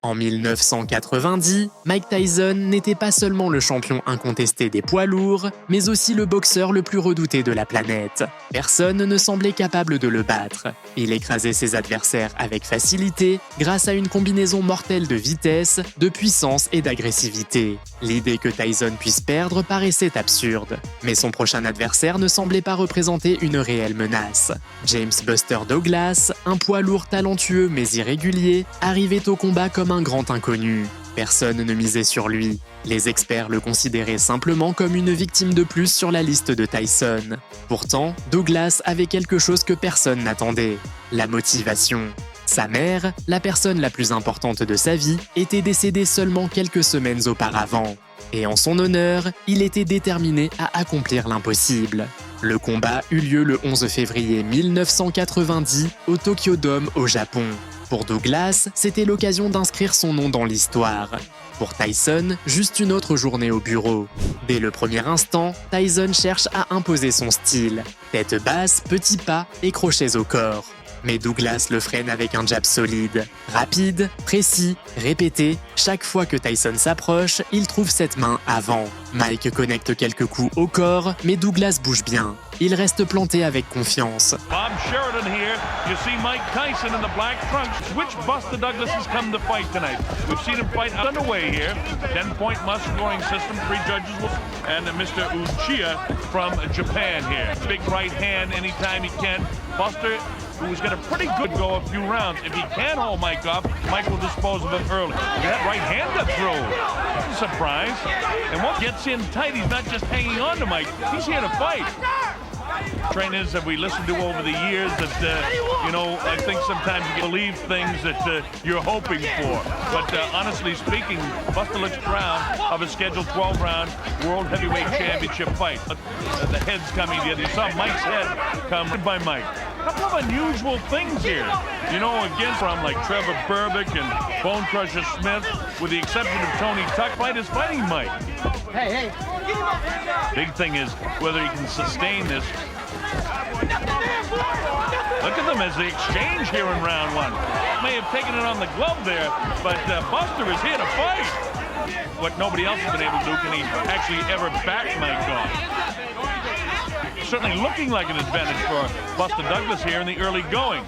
En 1990, Mike Tyson n'était pas seulement le champion incontesté des poids lourds, mais aussi le boxeur le plus redouté de la planète. Personne ne semblait capable de le battre. Il écrasait ses adversaires avec facilité grâce à une combinaison mortelle de vitesse, de puissance et d'agressivité. L'idée que Tyson puisse perdre paraissait absurde, mais son prochain adversaire ne semblait pas représenter une réelle menace. James Buster Douglas, un poids lourd talentueux mais irrégulier, arrivait au combat comme un grand inconnu. Personne ne misait sur lui. Les experts le considéraient simplement comme une victime de plus sur la liste de Tyson. Pourtant, Douglas avait quelque chose que personne n'attendait: la motivation. Sa mère, la personne la plus importante de sa vie, était décédée seulement quelques semaines auparavant. Et en son honneur, il était déterminé à accomplir l'impossible. Le combat eut lieu le 11 février 1990 au Tokyo Dome au Japon. Pour Douglas, c'était l'occasion d'inscrire son nom dans l'histoire. Pour Tyson, juste une autre journée au bureau. Dès le premier instant, Tyson cherche à imposer son style. Tête basse, petits pas et crochets au corps. Mais Douglas le freine avec un jab solide. Rapide, précis, répété, chaque fois que Tyson s'approche, il trouve cette main avant. Mike connecte quelques coups au corps, mais Douglas bouge bien. Il reste planté avec confiance. Bob Sheridan here. You see Mike Tyson in the black trunks. Which Buster Douglas has come to fight tonight? We've seen him fight underway here. 10-point must scoring system. 3 judges and Mr. Uchiha from Japan here. Big right hand anytime he can. Buster, who's got a pretty good go a few rounds. If he can hold Mike off, Mike will dispose of him early. That right hand got through. That's a surprise. And what gets in tight, he's not just hanging on to Mike. He's here to fight. Trainers that we listened to over the years that, I think sometimes you believe things that you're hoping for. But honestly speaking, Buster looks proud of a scheduled 12-round World Heavyweight Championship fight. The head's coming together. You saw Mike's head come by Mike. A couple of unusual things here. Again, from like Trevor Berbick and Bone Crusher Smith, with the exception of Tony Tuck, is fighting Mike. Hey. Big thing is whether he can sustain this. Look at them as they exchange here in round 1. May have taken it on the glove there, but Buster is here to fight. What nobody else has been able to do, can he actually ever back Mike off? Certainly looking like an advantage for Buster Douglas here in the early going.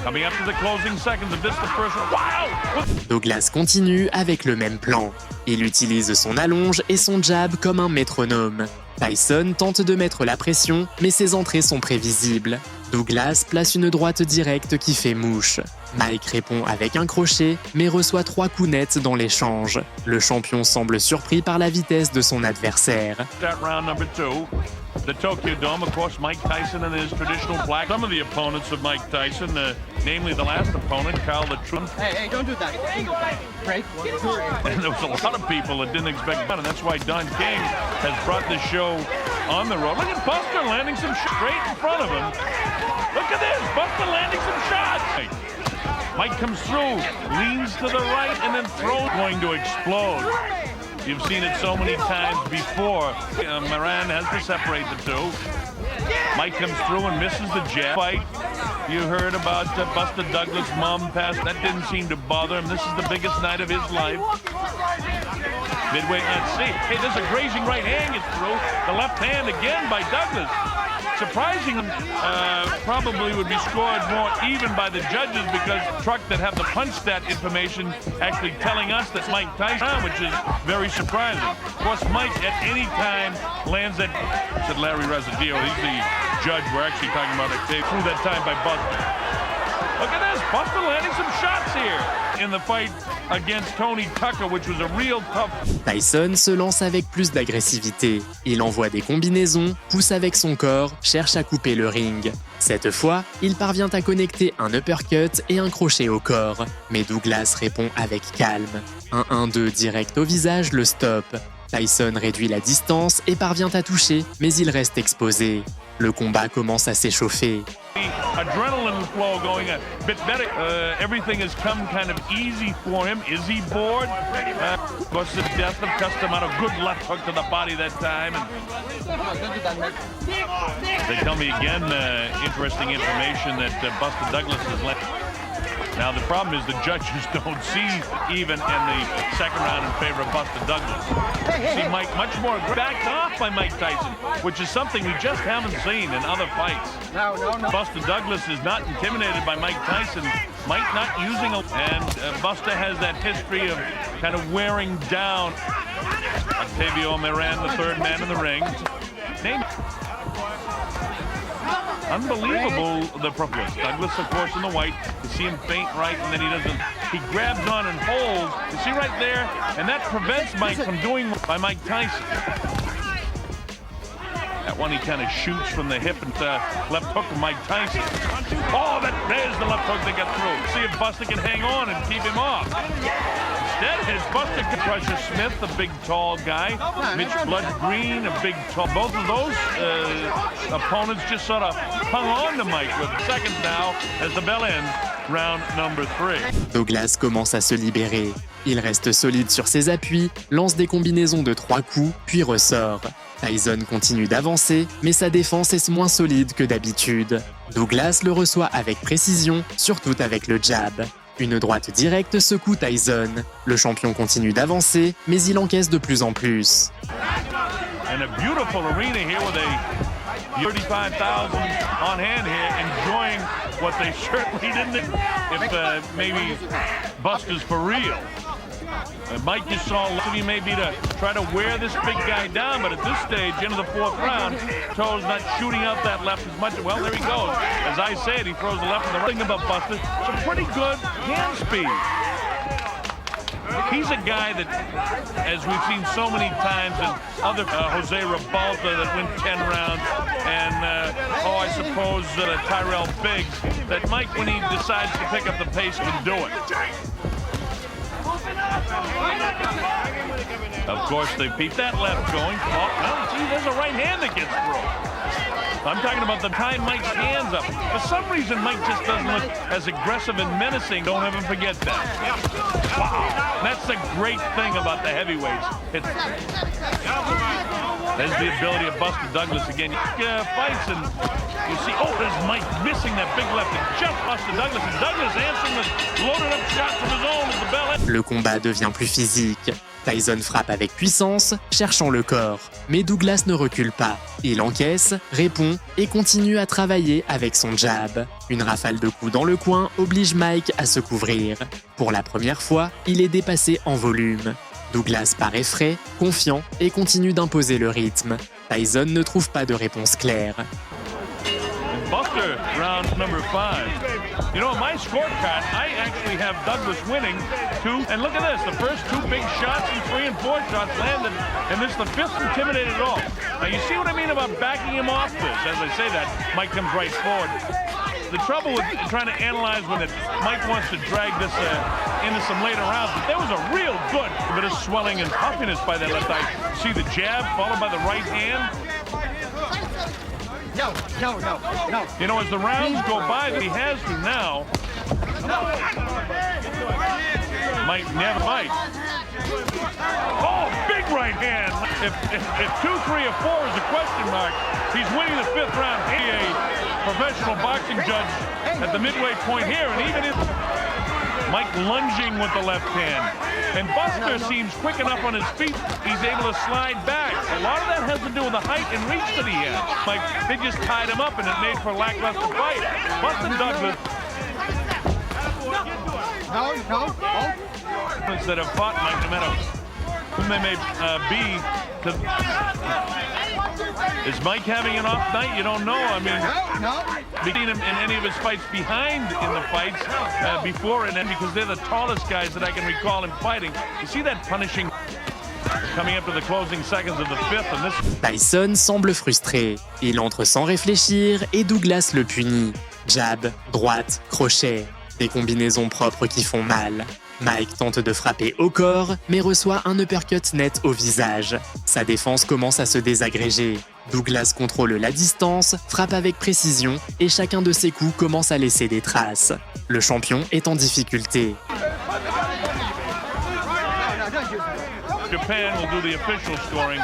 Coming up to the closing seconds of this, the first one. Wow! Douglas continue avec le même plan. Il utilise son allonge et son jab comme un métronome. Tyson tente de mettre la pression, mais ses entrées sont prévisibles. Douglas place une droite directe qui fait mouche. Mike répond avec un crochet, mais reçoit 3 coups nets dans l'échange. Le champion semble surpris par la vitesse de son adversaire. The Tokyo Dome, of course, Mike Tyson in his traditional black. Some of the opponents of Mike Tyson, namely the last opponent, Carl the Trump. Hey, don't do that. Break. And there was a lot of people that didn't expect that, and that's why Don King has brought this show on the road. Look at Buster landing some straight in front of him. Look at this, Buster landing some shots. Mike comes through, leans to the right, and then throws. Going to explode. You've seen it so many times before. Moran has to separate the two. Mike comes through and misses the jab. Fight. You heard about Buster Douglas' mom passed. That didn't seem to bother him. This is the biggest night of his life. Midway, let's see. Hey, there's a grazing right hand gets through. The left hand again by Douglas. Surprising, probably would be scored more even by the judges because truck that have the punch stat information actually telling us that Mike Tyson, which is very surprising. Of course, Mike at any time lands that, said Larry Rezadio, he's the judge we're actually talking about it. They threw that time by Buster. Look at this, Buster landing some shots here in the fight against Tony Tucker, which was a real tough. Tyson se lance avec plus d'agressivité. Il envoie des combinaisons, pousse avec son corps, cherche à couper le ring. Cette fois, il parvient à connecter un uppercut et un crochet au corps. Mais Douglas répond avec calme. Un 1-2 direct au visage le stoppe. Tyson réduit la distance et parvient à toucher, mais il reste exposé. Le combat commence à s'échauffer. Adrenaline flow going a bit better. Everything has come kind of easy for him. Is he bored? Of course, the death of custom out. A good left hook to the body that time. And they tell me again, interesting information that Buster Douglas has left. Now the problem is the judges don't see even in the second round in favor of Buster Douglas. See Mike much more backed off by Mike Tyson, which is something we just haven't seen in other fights. No. Buster Douglas is not intimidated by Mike Tyson. Mike not using and Buster has that history of kind of wearing down. Octavio Moran, the third man in the ring. Unbelievable, the progress. Douglas, of course, in the white. You see him feint right, and then he doesn't. He grabs on and holds. You see right there? And that prevents Mike from doing by Mike Tyson. That one he kind of shoots from the hip and left hook of Mike Tyson. Oh, there's the left hook that got through. See if Buster can hang on and keep him off. Instead, his Buster Crusher Smith, the big tall guy. Mitch Blood Green, a big tall. Both of those opponents just sort of hung on to Mike with seconds now as the bell ends. Round number 3. Douglas commence à se libérer. Il reste solide sur ses appuis, lance des combinaisons de 3 coups, puis ressort. Tyson continue d'avancer, mais sa défense est moins solide que d'habitude. Douglas le reçoit avec précision, surtout avec le jab. Une droite directe secoue Tyson. Le champion continue d'avancer, mais il encaisse de plus en plus. And a beautiful arena here with a 35,000 on hand here, enjoying what they certainly didn't if maybe Buster's for real. Mike just saw he may be to try to wear this big guy down, but at this stage, into the 4th round, Toe's not shooting out that left as much. Well, there he goes. As I said, he throws the left and the right. Thing about Buster, some pretty good hand speed. He's a guy that, as we've seen so many times in other Jose Rebalta that win 10 rounds, and I suppose Tyrell Biggs, that Mike, when he decides to pick up the pace, can do it. Of course, they beat that left going. Oh, well, see, there's a right hand that gets through. I'm talking about the time Mike's hands up. For some reason, Mike just doesn't look as aggressive and menacing. Don't ever forget that. Wow. That's the great thing about the heavyweights. There's the ability of Buster Douglas again. Fights and you see, there's Mike missing that big left and just Buster Douglas. And Douglas answering the loaded up shot from his own as the bell ends. Le combat devient plus physique. Tyson frappe avec puissance, cherchant le corps. Mais Douglas ne recule pas. Il encaisse, répond et continue à travailler avec son jab. Une rafale de coups dans le coin oblige Mike à se couvrir. Pour la première fois, il est dépassé en volume. Douglas paraît frais, confiant et continue d'imposer le rythme. Tyson ne trouve pas de réponse claire. Buster, round number 5. You know, my scorecard, I actually have Douglas winning 2. And look at this, the first 2 big shots and 3 and 4 shots landed, and this the 5th intimidated at all. Now, you see what I mean about backing him off this? As I say that, Mike comes right forward. The trouble with trying to analyze when Mike wants to drag this into some later rounds, but there was a real good bit of swelling and puffiness by that left eye. See the jab followed by the right hand? No. You know, as the rounds go by, he has to now. Might never fight. Oh, big right hand. If 2, 3, or 4 is a question mark, he's winning the 5th round. He a professional boxing judge at the midway point here, and even if Mike lunging with the left hand. And Buster seems quick enough on his feet, he's able to slide back. A lot of that has to do with the height and reach that he has. Like, they just tied him up and it made for a lackluster fight. Buster Douglas. No. That have fought Mike, no matter whom they may be. Is Mike having an off night? You don't know. I mean, No. we've seen him in any of his fights behind in the fights before and then because they're the tallest guys that I can recall him fighting. You see that punishing coming up to the closing seconds of the 5th and this. Tyson semble frustré. Il entre sans réfléchir et Douglas le punit. Jab, droite, crochet. Des combinaisons propres qui font mal. Mike tente de frapper au corps, mais reçoit un uppercut net au visage. Sa défense commence à se désagréger. Douglas contrôle la distance, frappe avec précision, et chacun de ses coups commence à laisser des traces. Le champion est en difficulté. Japan will do the official scoring,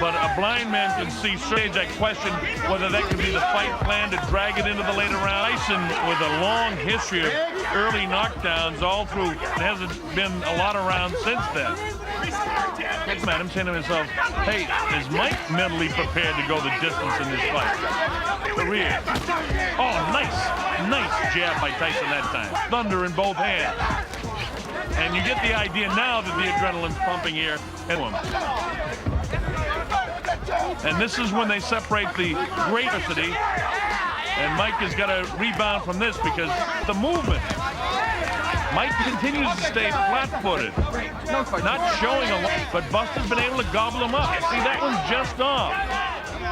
but a blind man can see stage. I question whether that could be the fight plan to drag it into the later round. Tyson, with a long history of early knockdowns all through, there hasn't been a lot of rounds since then. I'm saying to myself, hey, is Mike mentally prepared to go the distance in this fight? Career. Oh, nice jab by Tyson that time. Thunder in both hands. And you get the idea now that the adrenaline's pumping here. And this is when they separate the great diversity. And Mike has got to rebound from this because the movement. Mike continues to stay flat-footed, not showing a lot, but Buster's been able to gobble him up. See, that one's just off.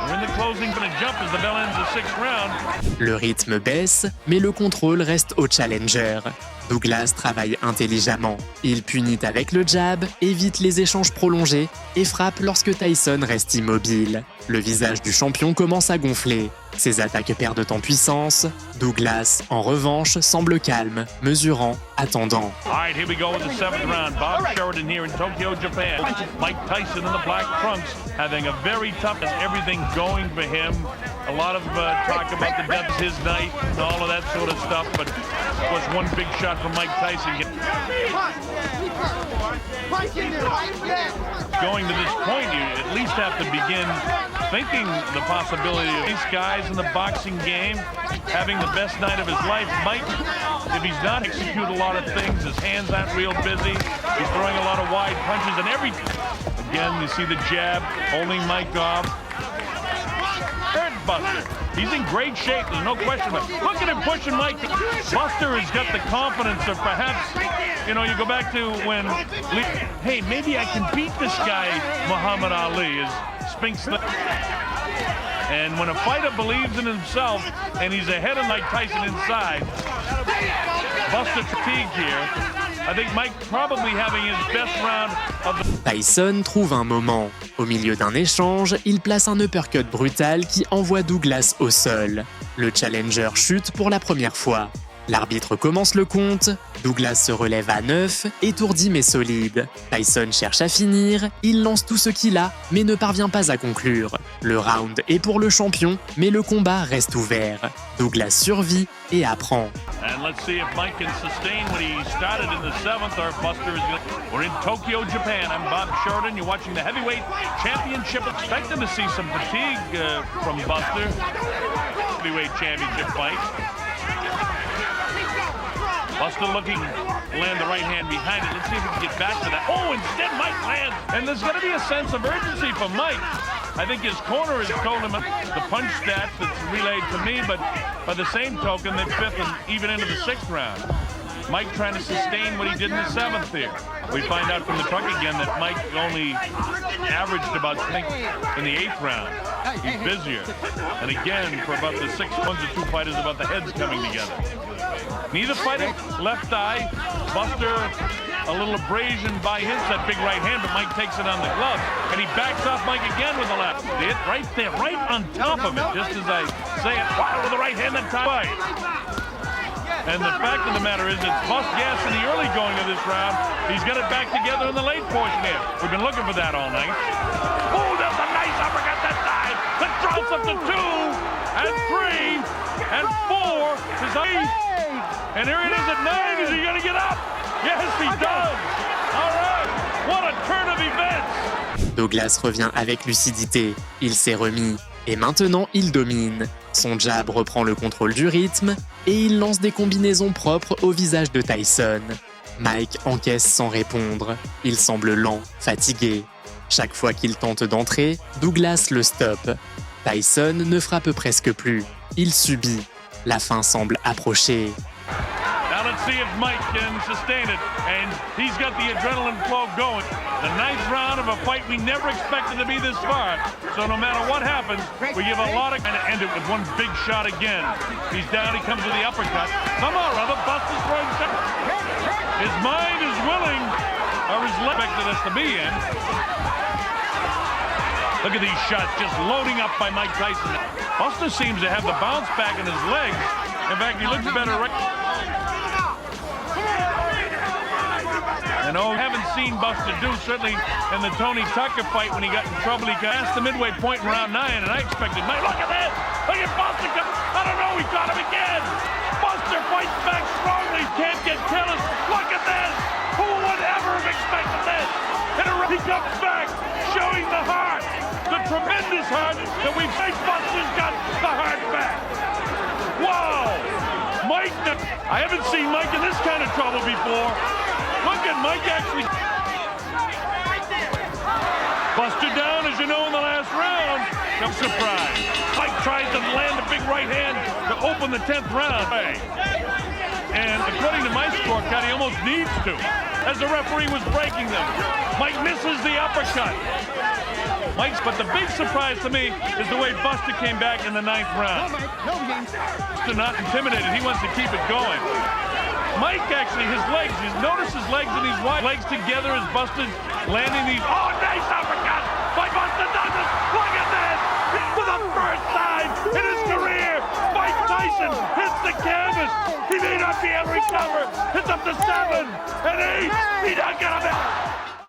We're in the closing, gonna jump as the bell ends the 6th round. Le rythme baisse, mais le contrôle reste au challenger. Douglas travaille intelligemment. Il punit avec le jab, évite les échanges prolongés et frappe lorsque Tyson reste immobile. Le visage du champion commence à gonfler. Ses attaques perdent en puissance. Douglas, en revanche, semble calme, mesurant, attendant. All right, here we go with the 7th round. Bob Sheridan here in Tokyo, Japan. Mike Tyson in the black trunks, having a very tough and everything going for him. A lot of talk about the depth of his night and all of that sort of stuff, but of course one big shot from Mike Tyson. Going to this point, you at least have to begin thinking the possibility of these guys in the boxing game having the best night of his life. Mike, if he's not execute a lot of things, his hands aren't real busy, he's throwing a lot of wide punches and again, you see the jab, holding Mike off. Buster. He's in great shape, there's no question about it. Look at him pushing Mike. Buster has got the confidence of perhaps, you know, you go back to when, hey, maybe I can beat this guy, Muhammad Ali, is Spinks. And when a fighter believes in himself and he's ahead of Mike Tyson inside, Buster fatigued here. I think Mike probably having his best round of the... Tyson trouve un moment. Au milieu d'un échange, il place un uppercut brutal qui envoie Douglas au sol. Le challenger chute pour la première fois. L'arbitre commence le compte, Douglas se relève à 9, étourdi mais solide. Tyson cherche à finir, il lance tout ce qu'il a, mais ne parvient pas à conclure. Le round est pour le champion, mais le combat reste ouvert. Douglas survit et apprend. And let's see if Mike can sustain what he started in the 7th or Buster is going to... We're in Tokyo, Japan. I'm Bob Sheridan. You're watching the heavyweight championship. Expecting to see some fatigue from Buster. Heavyweight championship fight. Buster looking to land the right hand behind it. Let's see if we can get back to that. Oh, instead Mike lands. And there's going to be a sense of urgency for Mike. I think his corner has told him the punch stats that's relayed to me, but by the same token, they're 5th and even into the 6th round. Mike trying to sustain what he did in the 7th here. We find out from the truck again that Mike only averaged about, I think, in the 8th round. He's busier. And again, for about the 6 rounds, the two fighters about the heads coming together. Neither fighter, left eye, Buster a little abrasion by his that big right hand, but Mike takes it on the glove, and he backs off Mike again with the left. It right there, right on top of it, just as I say it, wow, with the right hand that time. And the fact of the matter is, it's bust gas in the early going of this round. He's got it back together in the late portion here. We've been looking for that all night. Oh, that's a nice uppercut that time. The drops up to 2, and 3, and 4. Is 8. And here it is at 9. Is he going to get up? Yes, he does. All right. What a turn of events. Douglas revient avec lucidité. Il s'est remis. Et maintenant, il domine. Son jab reprend le contrôle du rythme et il lance des combinaisons propres au visage de Tyson. Mike encaisse sans répondre. Il semble lent, fatigué. Chaque fois qu'il tente d'entrer, Douglas le stoppe. Tyson ne frappe presque plus. Il subit. La fin semble approcher. Now let's see if Mike can sustain it, and he's got the adrenaline flow going. The 9th round of a fight we never expected to be this far, so no matter what happens, we give a lot of... And end it with one big shot again. He's down, he comes with the uppercut. Somehow or other, Buster's throwing shot. His mind is willing, or his leg expected us to be in. Look at these shots just loading up by Mike Tyson. Buster seems to have the bounce back in his legs. In fact, he looks better right... And oh, haven't seen Buster do, certainly in the Tony Tucker fight when he got in trouble. He got past the midway point in round 9, and I expected, Mike, look at this! Look at Buster come! I don't know, he caught him again! Buster fights back strongly, can't get killed. Look at this! Who would ever have expected this? He comes back, showing the heart, the tremendous heart that we've seen. Buster's got the heart back. Wow! Mike, I haven't seen Mike in this kind of trouble before. Look at Mike actually. Buster down, as you know, in the last round. No surprise. Mike tries to land a big right hand to open the 10th round. And according to my scorecard, he almost needs to, as the referee was breaking them. Mike misses the uppercut. But the big surprise to me is the way Buster came back in the 9th round. Buster not intimidated, he wants to keep it going. Mike actually, his legs, notice his legs and these wide legs together as Buster's landing these. Oh, nice uppercut by Buster Douglas. Look at this. For the first time in his career, Mike Tyson hits the canvas. He may not be able to recover. It's up to 7 and 8. He